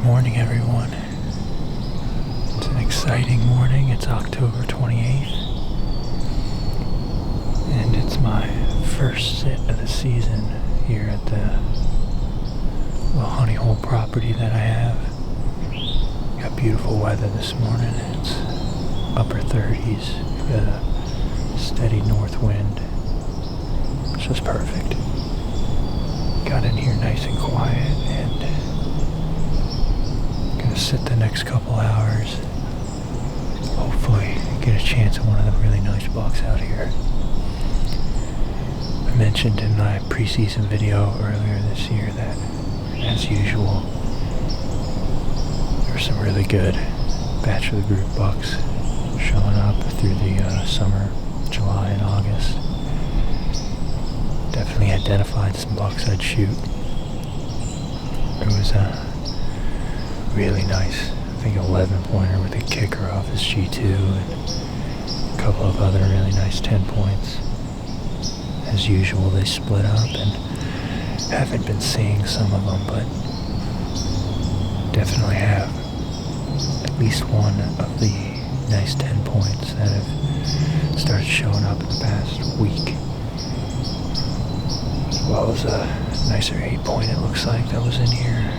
Morning, everyone. It's an exciting morning. It's October 28th, and it's my first sit of the season here at the little honey hole property that I have. Got beautiful weather this morning. It's upper 30s. Got a steady north wind. It's just perfect. Got in here nice and quiet and gonna sit the next couple hours. Hopefully get a chance at one of the really nice bucks out here. I mentioned in my preseason video earlier this year that, as usual, there were some really good bachelor group bucks showing up through the summer, July and August. Definitely identified some bucks I'd shoot. It was a really nice, I think, 11-pointer with a kicker off his G2 and a couple of other really nice 10 points. As usual, they split up, and haven't been seeing some of them, but definitely have at least one of the nice 10 points that have started showing up in the past week. As well as a nicer 8-point, it looks like, that was in here.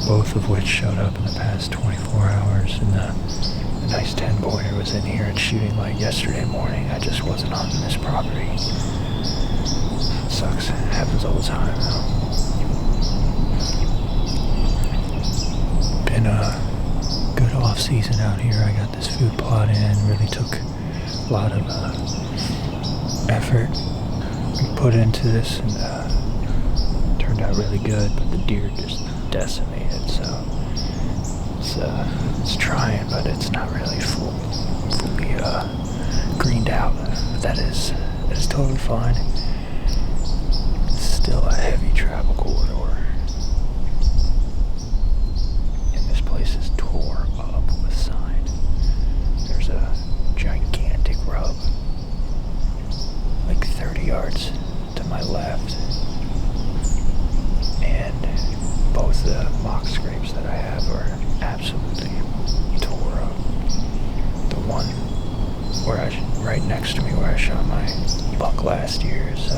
Both of which showed up in the past 24 hours, and the nice 10-pointer was in here at shooting light yesterday morning. I just wasn't on this property. Sucks. It happens all the time, though. Been a good off-season out here. I got this food plot in. Really took a lot of effort put into this, and turned out really good, but the deer just decimated, so it's trying, but it's not really fully greened out. But that is totally fine. It's still a heavy travel corridor, and this place is tore up with sign. There's a gigantic rub like 30 yards to my left, and both the mock scrapes that I have are absolutely tore up. The one right next to me where I shot my buck last year is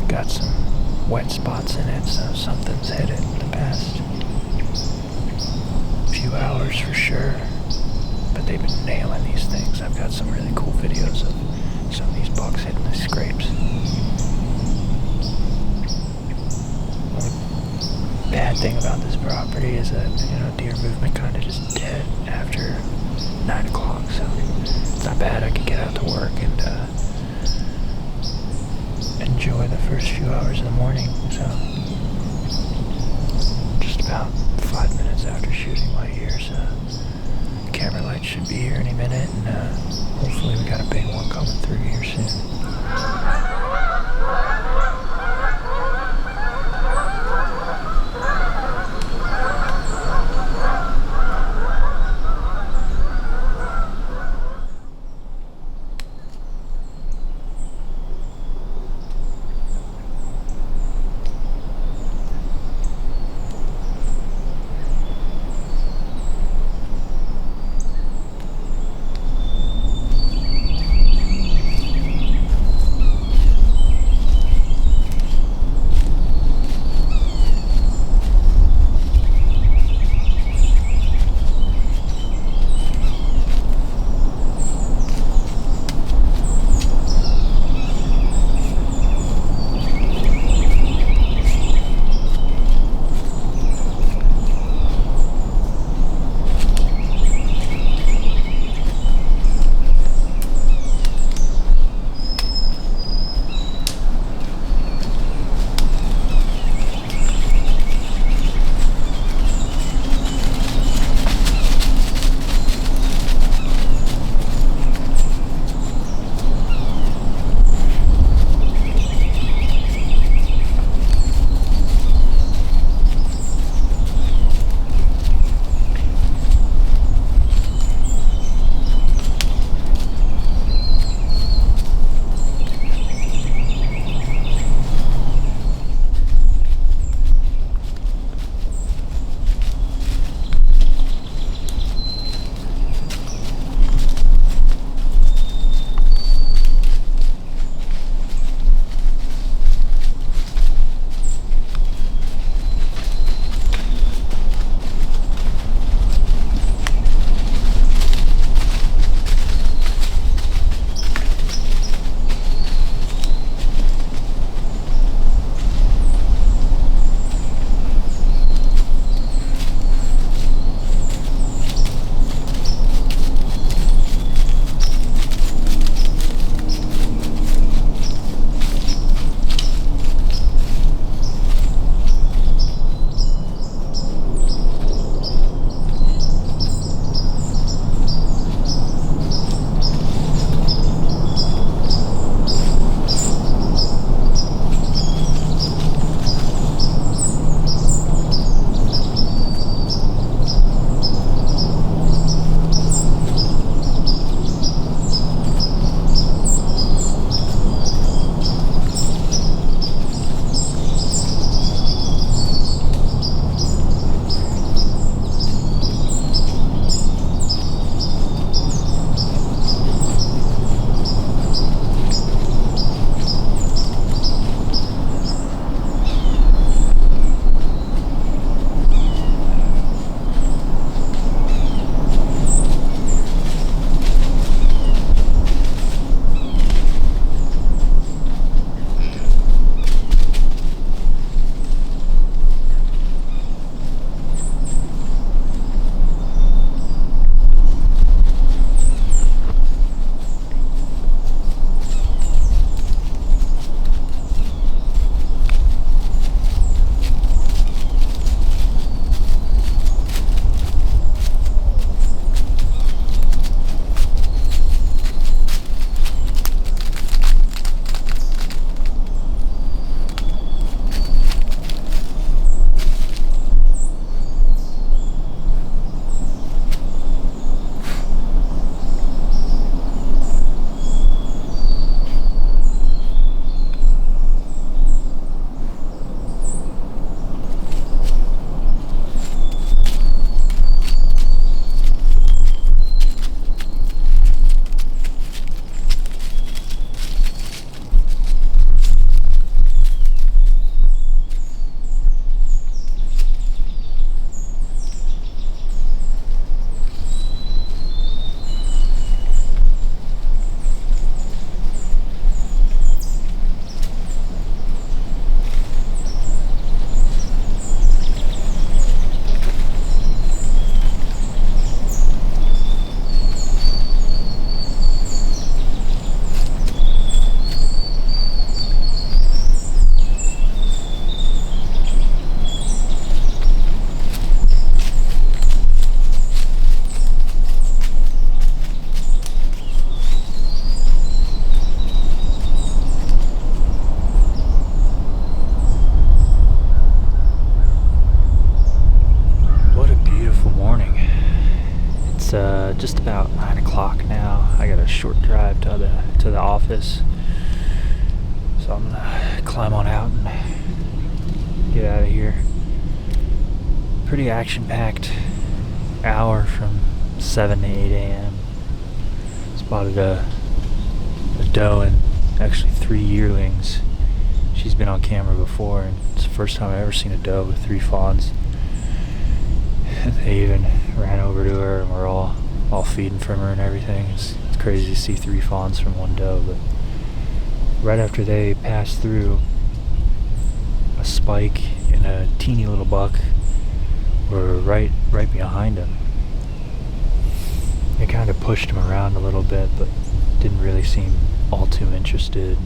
got some wet spots in it, so something's hit it in the past few hours for sure. But they've been nailing these things. I've got some really cool videos of some of these bucks hitting the scrapes. Bad thing about this property is that, deer movement kind of just dead after 9 o'clock, so it's not bad. I can get out to work and enjoy the first few hours of the morning. So just about 5 minutes after shooting light here, so camera light should be here any minute, and hopefully we got a big one coming through here soon. short drive to the office. So I'm gonna climb on out and get out of here. Pretty action-packed hour from 7 to 8 a.m. Spotted a doe and actually 3 yearlings. She's been on camera before, and it's the first time I've ever seen a doe with 3 fawns. And they even ran over to her, and we're all feeding from her and everything. It's crazy to see 3 fawns from one doe, but right after they passed through, a spike and a teeny little buck were right behind him. It kind of pushed him around a little bit, but didn't really seem all too interested.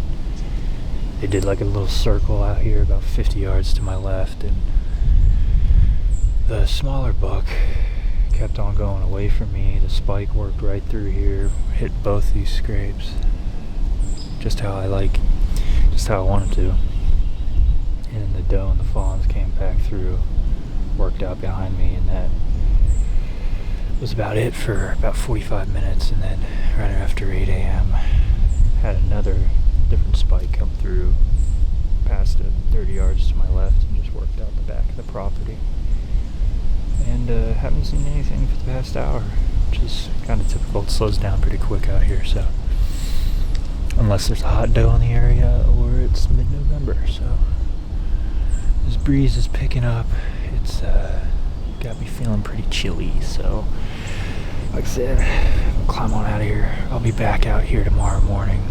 They did like a little circle out here about 50 yards to my left, and the smaller buck kept on going away from me. The spike worked right through here, hit both these scrapes, just how I wanted to. And then the doe and the fawns came back through, worked out behind me, and that was about it for about 45 minutes. And then right after 8 a.m. had another different spike come through, passed it 30 yards to my left, and just worked out the back of the property. And haven't seen anything for the past hour, which is kind of typical. It slows down pretty quick out here, so unless there's a hot doe in the area or it's mid-November. So this breeze is picking up. It's got me feeling pretty chilly, so like I said, I'll climb on out of here. I'll be back out here tomorrow morning,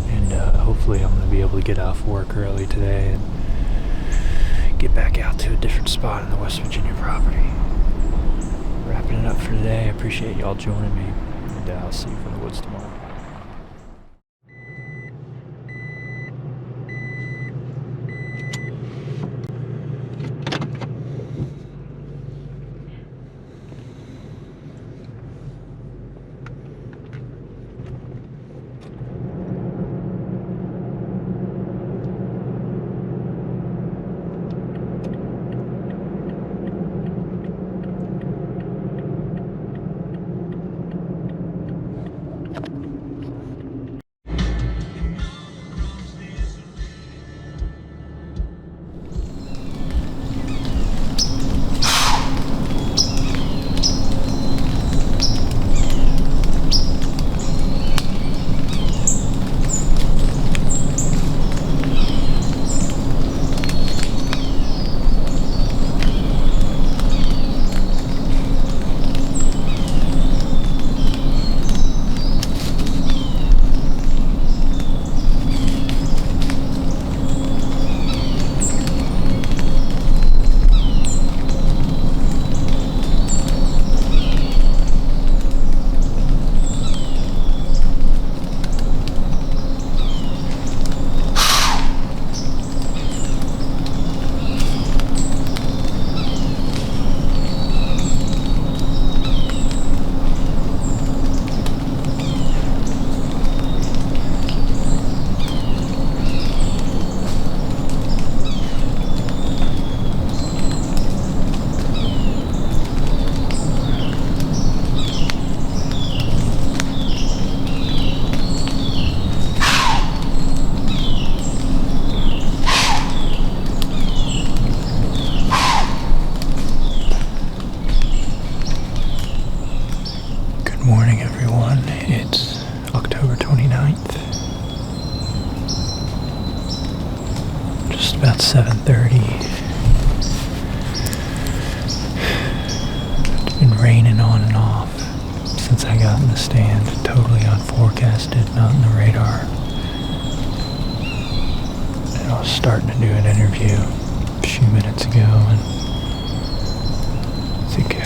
and hopefully I'm going to be able to get off work early today and get back out to a different spot in the West Virginia property. Wrapping it up for today. I appreciate y'all joining me, and I'll see you from the woods tomorrow. about 7:30. It's been raining on and off since I got in the stand. Totally unforecasted, not in the radar. And I was starting to do an interview a few minutes ago, and I think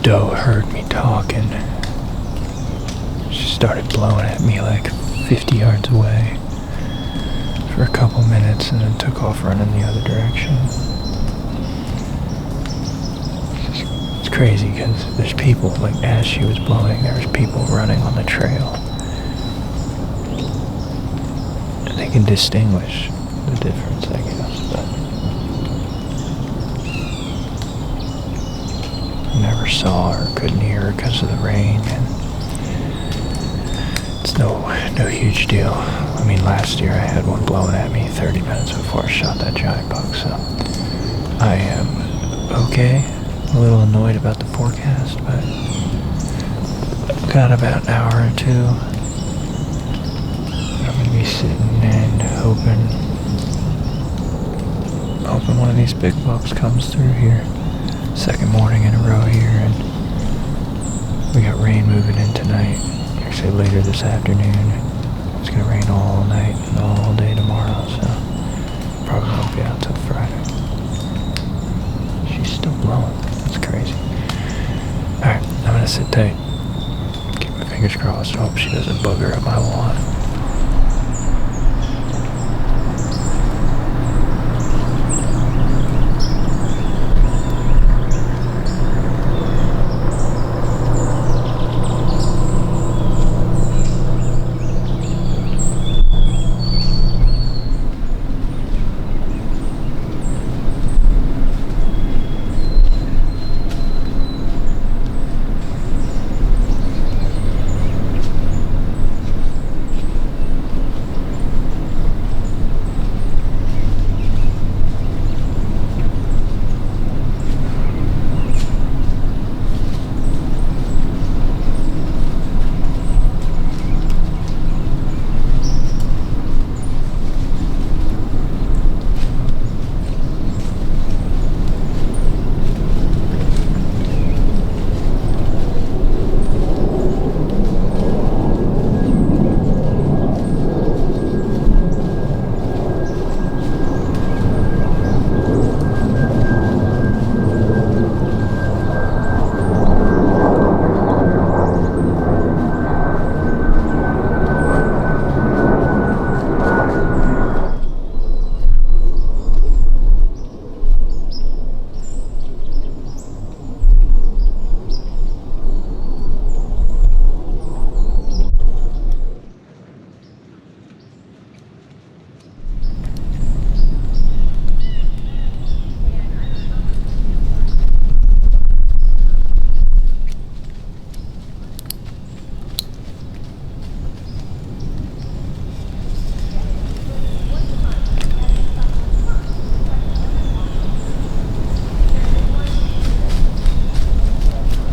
Doe heard me talking. She started blowing at me like 50 yards away for a couple minutes and then took off running the other direction. It's crazy because there's people, like as she was blowing, there was people running on the trail. And they can distinguish the difference, I guess, but I've never never saw or couldn't hear because of the rain, and it's no huge deal. I mean, last year I had one blowing at me 30 minutes before I shot that giant buck, so I am okay. A little annoyed about the forecast, but got about an hour or two. I'm gonna be sitting and hoping one of these big bucks comes through here. Second morning in a row here, and we got rain moving in tonight. Actually later this afternoon. It's gonna rain all night and all day tomorrow, so probably won't be out till Friday. She's still blowing. That's crazy. Alright, I'm gonna sit tight. Keep my fingers crossed. Hope she doesn't bugger up my lawn.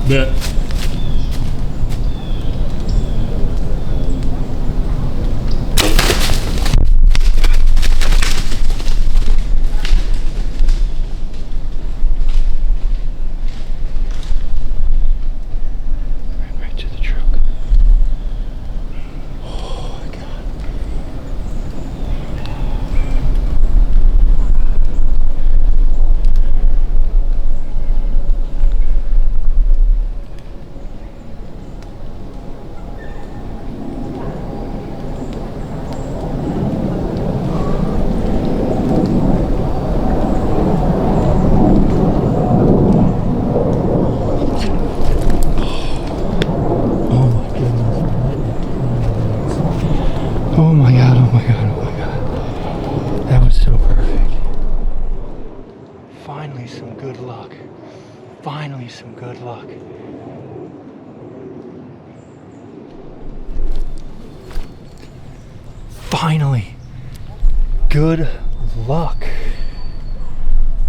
Bet. Right to the truck. Oh my God. Oh my God, oh my God, oh my God. That was so perfect. Finally some good luck. Finally some good luck. Finally. Good luck.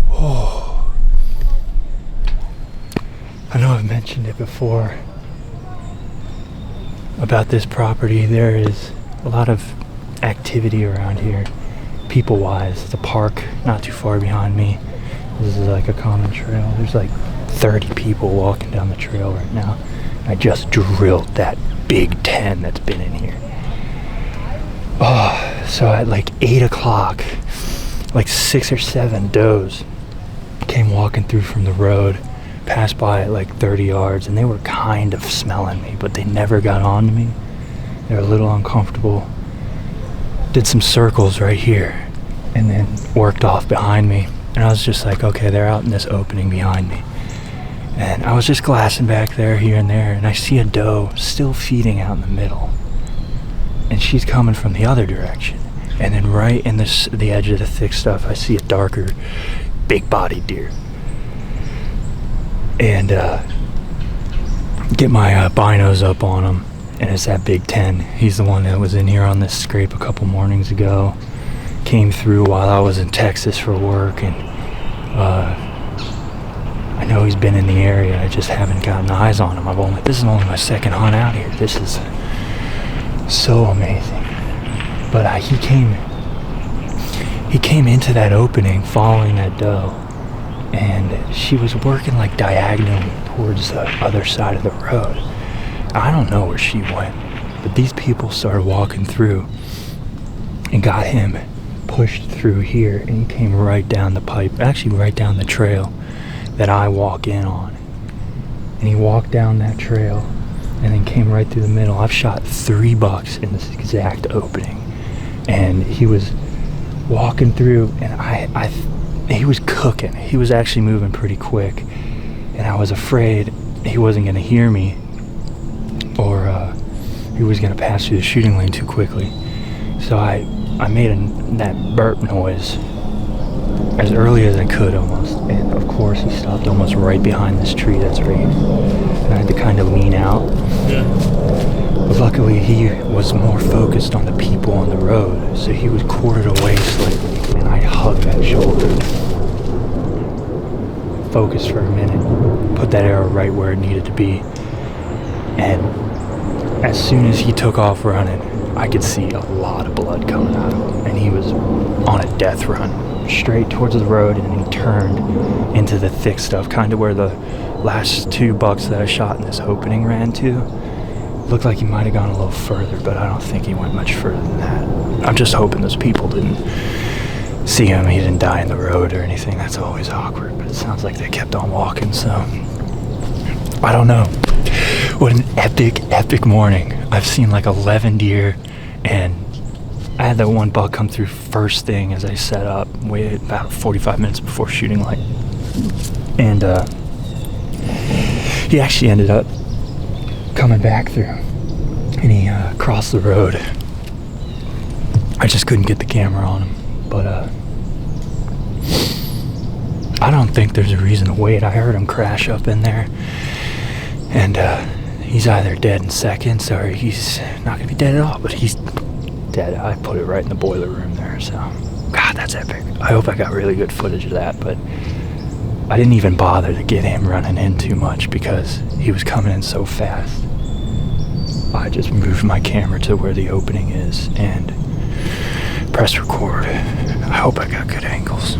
Oh. I know I've mentioned it before about this property. There is a lot of activity around here, people-wise. It's a park not too far behind me. This is like a common trail. There's like 30 people walking down the trail right now. I just drilled that big 10 that's been in here. Oh, so at like 8 o'clock, like 6 or 7 does came walking through from the road, passed by at like 30 yards, and they were kind of smelling me, but they never got on to me. They were a little uncomfortable. Did some circles right here, and then worked off behind me. And I was just like, okay, they're out in this opening behind me. And I was just glassing back there, here and there, and I see a doe still feeding out in the middle. And she's coming from the other direction. And then right in the edge of the thick stuff, I see a darker, big-bodied deer. And get my binos up on him, and it's that Big 10. He's the one that was in here on this scrape a couple mornings ago. Came through while I was in Texas for work, and I know he's been in the area. I just haven't gotten eyes on him. This is only my second hunt out here. This is so amazing. But he came into that opening following that doe, and she was working like diagonally towards the other side of the road. I don't know where she went, but these people started walking through and got him pushed through here, and he came right down the pipe, actually right down the trail that I walk in on. And he walked down that trail and then came right through the middle. I've shot 3 bucks in this exact opening, and he was walking through, and he was cooking. He was actually moving pretty quick, and I was afraid he wasn't going to hear me, or he was going to pass through the shooting lane too quickly. So I made that burp noise as early as I could almost, and of course he stopped almost right behind this tree that's right here, and I had to kind of lean out. Yeah. But luckily he was more focused on the people on the road, so he was quartered away slightly, and I hugged that shoulder, focused for a minute, put that arrow right where it needed to be, and as soon as he took off running, I could see a lot of blood coming out of him, and he was on a death run straight towards the road, and he turned into the thick stuff, kind of where the last 2 bucks that I shot in this opening ran to. Looked like he might have gone a little further, but I don't think he went much further than that. I'm just hoping those people didn't see him. He didn't die in the road or anything. That's always awkward, but it sounds like they kept on walking, so I don't know. What an epic morning. I've seen like 11 deer, and I had that 1 buck come through first thing as I set up, waited about 45 minutes before shooting light, and he actually ended up coming back through, and he crossed the road. I just couldn't get the camera on him, but I don't think there's a reason to wait. I heard him crash up in there, and he's either dead in seconds or he's not gonna be dead at all, but he's dead. I put it right in the boiler room there, so God, that's epic. I hope I got really good footage of that, but I didn't even bother to get him running in too much because he was coming in so fast. I just moved my camera to where the opening is and press record. I hope I got good angles.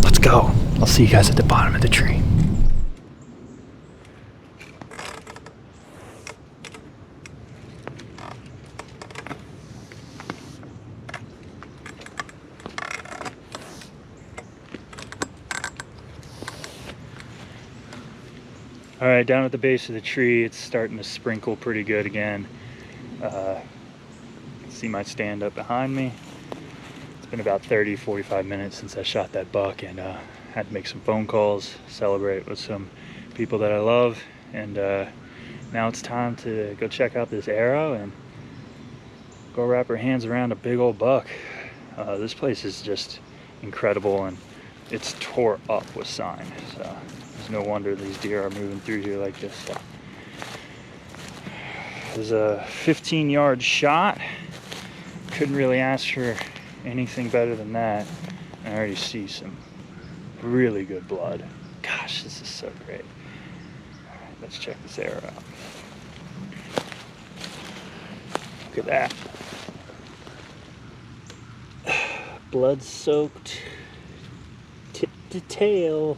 Let's go. I'll see you guys at the bottom of the tree. All right, down at the base of the tree, it's starting to sprinkle pretty good again. See my stand up behind me. It's been about 30-45 minutes since I shot that buck, and had to make some phone calls, celebrate with some people that I love, and now it's time to go check out this arrow and go wrap our hands around a big old buck. This place is just incredible, and it's tore up with sign, so there's no wonder these deer are moving through here like this. So it was a 15-yard shot. Couldn't really ask for anything better than that. I already see some really good blood. Gosh, this is so great. All right, let's check this arrow out. Look at that. Blood-soaked tip to tail.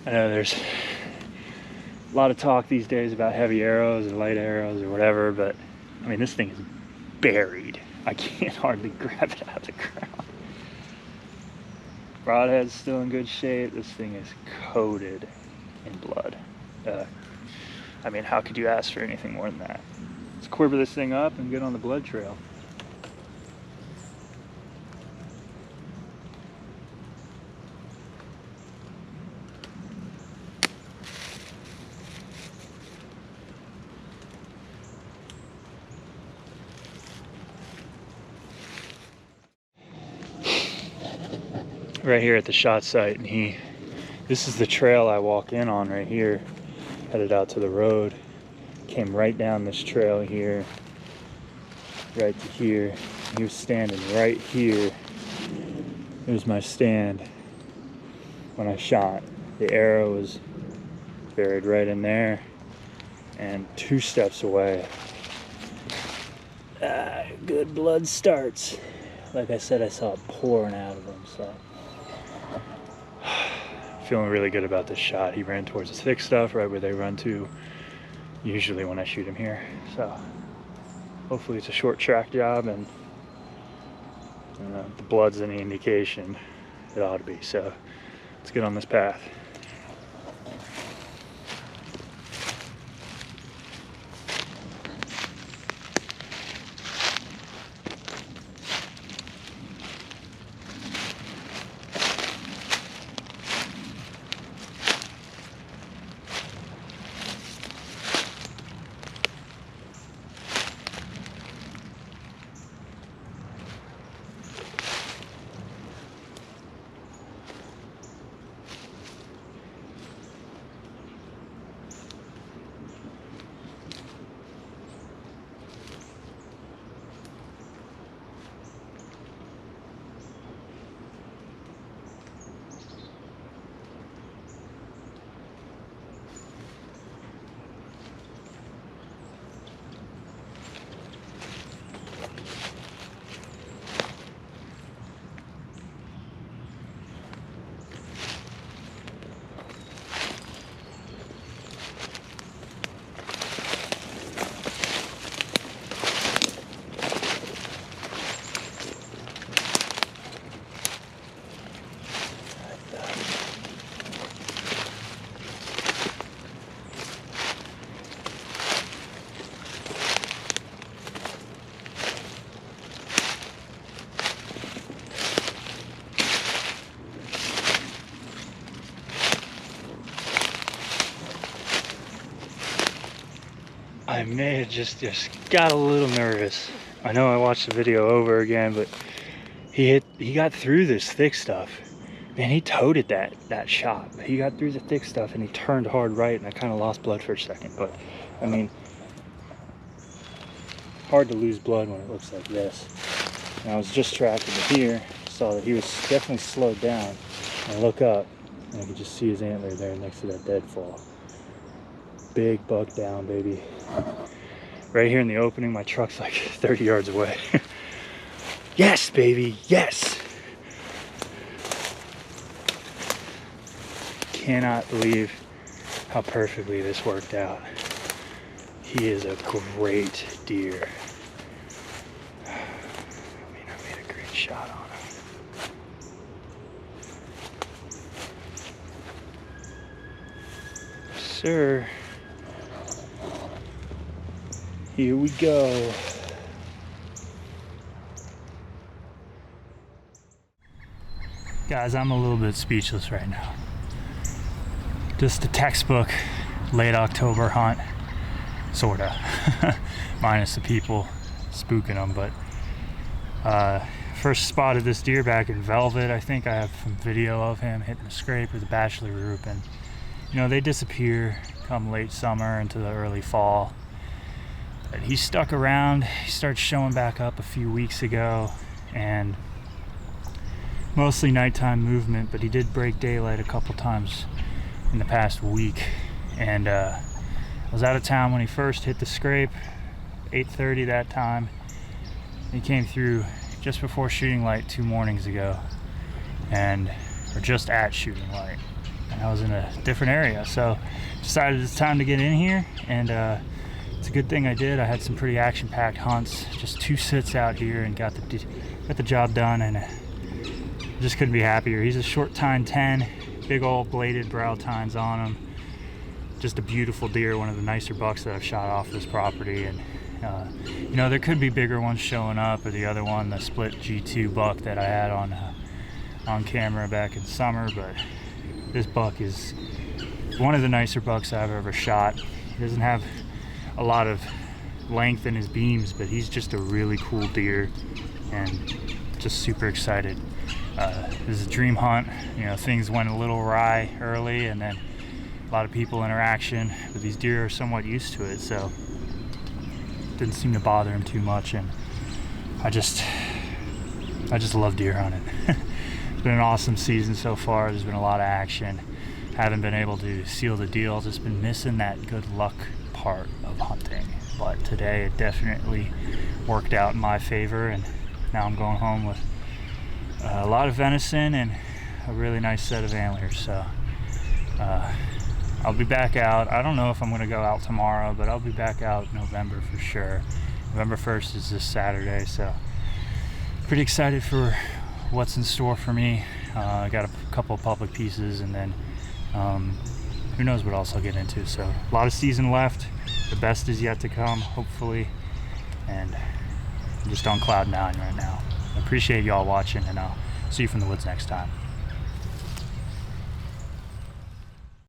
I know there's a lot of talk these days about heavy arrows or light arrows or whatever, but I mean, this thing is buried. I can't hardly grab it out of the ground. Broadhead's still in good shape. This thing is coated in blood. I mean, how could you ask for anything more than that? Let's quiver this thing up and get on the blood trail. right here at the shot site, and this is the trail I walk in on right here, headed out to the road. Came right down this trail here, right to here. He was standing right here. It was my stand when I shot. The arrow was buried right in there, and 2 steps away. Good blood starts. Like I said, I saw it pouring out of him, so feeling really good about this shot. He ran towards the thick stuff, right where they run to usually when I shoot him here. So hopefully it's a short track job, and the blood's any indication, it ought to be. So let's get on this path. I may have just got a little nervous. I know I watched the video over again, but he got through this thick stuff. Man, he toted that shot. He got through the thick stuff and he turned hard right, and I kind of lost blood for a second. But I mean, hard to lose blood when it looks like this. And I was just tracking it here, saw that he was definitely slowed down. I look up and I could just see his antler there next to that deadfall. Big buck down, baby. Right here in the opening, my truck's like 30 yards away. Yes, baby, yes! Cannot believe how perfectly this worked out. He is a great deer. I mean, I made a great shot on him. Sir. Here we go. Guys, I'm a little bit speechless right now. Just a textbook late October hunt, sorta. Minus the people spooking them, but first spotted this deer back in Velvet. I think I have some video of him hitting the scrape or the bachelor group, and you know, they disappear come late summer into the early fall. But he stuck around. He started showing back up a few weeks ago, and mostly nighttime movement, but he did break daylight a couple times in the past week. And I was out of town when he first hit the scrape, 8:30 that time. He came through just before shooting light 2 mornings ago, or just at shooting light, and I was in a different area, so decided it's time to get in here. And it's a good thing I did. I had some pretty action-packed hunts, just 2 sits out here, and got the job done, and just couldn't be happier. He's a short tine 10, big old bladed brow tines on him. Just a beautiful deer, one of the nicer bucks that I've shot off this property. And you know, there could be bigger ones showing up, or the other one, the split G2 buck that I had on camera back in summer, but this buck is one of the nicer bucks I've ever shot. He doesn't have a lot of length in his beams, but he's just a really cool deer, and just super excited This is a dream hunt. You know, things went a little awry early, and then a lot of people interaction, but these deer are somewhat used to it, so it didn't seem to bother him too much. And I just love deer hunting. It's been an awesome season so far. There's been a lot of action. Haven't been able to seal the deal. Just been missing that good luck part of hunting. But today it definitely worked out in my favor, and now I'm going home with a lot of venison and a really nice set of antlers. So I'll be back out. I don't know if I'm going to go out tomorrow, but I'll be back out in November for sure. November 1st is this Saturday, so pretty excited for what's in store for me. I got a couple of public pieces, and then who knows what else I'll get into. So a lot of season left. The best is yet to come, hopefully, and I'm just on cloud 9 right now. I appreciate y'all watching, and I'll see you from the woods next time.